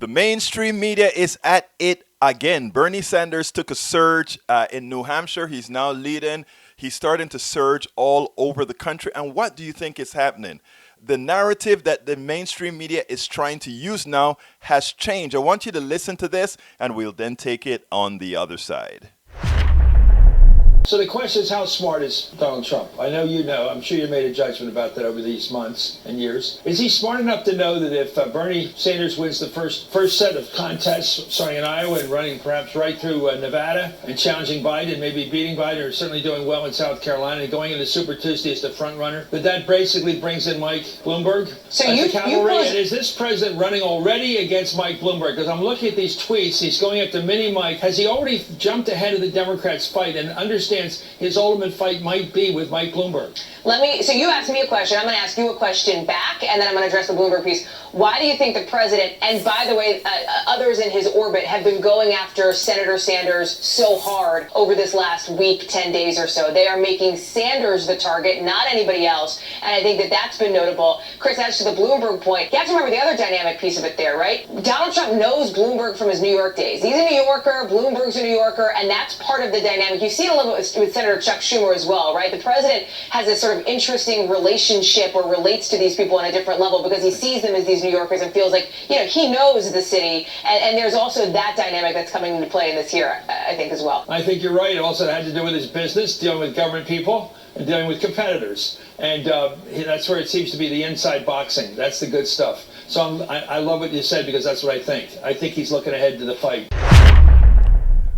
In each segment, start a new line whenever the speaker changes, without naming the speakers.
The mainstream media is at it again. Bernie Sanders took a surge in New Hampshire. He's now leading. He's starting to surge all over the country. And what do you think is happening? The narrative that the mainstream media is trying to use now has changed. I want you to listen to this, and we'll then take it on the other side.
So the question is, how smart is Donald Trump? I know you know. I'm sure you made a judgment about that over these months and years. Is he smart enough to know that if Bernie Sanders wins the first set of contests, starting in Iowa and running perhaps right through Nevada and challenging Biden, maybe beating Biden, or certainly doing well in South Carolina and going into Super Tuesday as the front runner, that basically brings in Mike Bloomberg
so
as the cavalry? And is this president running already against Mike Bloomberg? Because I'm looking at these tweets. He's going after Mini Mike. Has he already jumped ahead of the Democrats' fight and understands his ultimate fight might be with Mike Bloomberg?
So you asked me a question. I'm going to ask you a question back, and then I'm going to address the Bloomberg piece. Why do you think the president, and by the way, others in his orbit, have been going after Senator Sanders so hard over this last week, 10 days or so? They are making Sanders the target, not anybody else, and I think that that's been notable. Chris, as to the Bloomberg point, you have to remember the other dynamic piece of it there, right? Donald Trump knows Bloomberg from his New York days. He's a New Yorker, Bloomberg's a New Yorker, and that's part of the dynamic. You see it a little bit with Senator Chuck Schumer as well, right? The president has this sort of interesting relationship or relates to these people on a different level because he sees them as these New Yorkers and feels like, he knows the city. And there's also that dynamic that's coming into play in this year, I think, as well.
I think you're right. It also had to do with his business, dealing with government people and dealing with competitors. And that's where it seems to be the inside boxing. That's the good stuff. So I love what you said because that's what I think. I think he's looking ahead to the fight.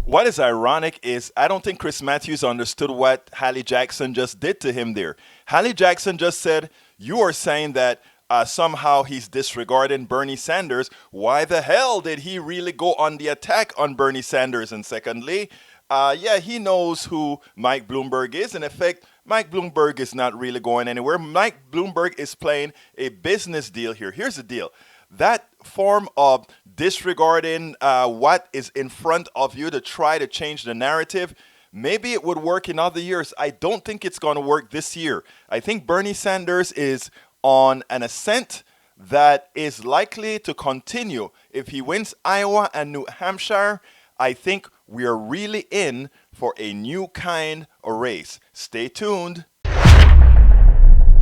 What is ironic is I don't think Chris Matthews understood what Hallie Jackson just did to him there. Hallie Jackson just said, you are saying that somehow he's disregarding Bernie Sanders. Why the hell did he really go on the attack on Bernie Sanders? And secondly, he knows who Mike Bloomberg is. In effect, Mike Bloomberg is not really going anywhere. Mike Bloomberg is playing a business deal here. Here's the deal. That form of disregarding what is in front of you to try to change the narrative, maybe it would work in other years. I don't think it's going to work this year. I think Bernie Sanders is on an ascent that is likely to continue. If he wins Iowa and New Hampshire, I think we are really in for a new kind of race. Stay tuned.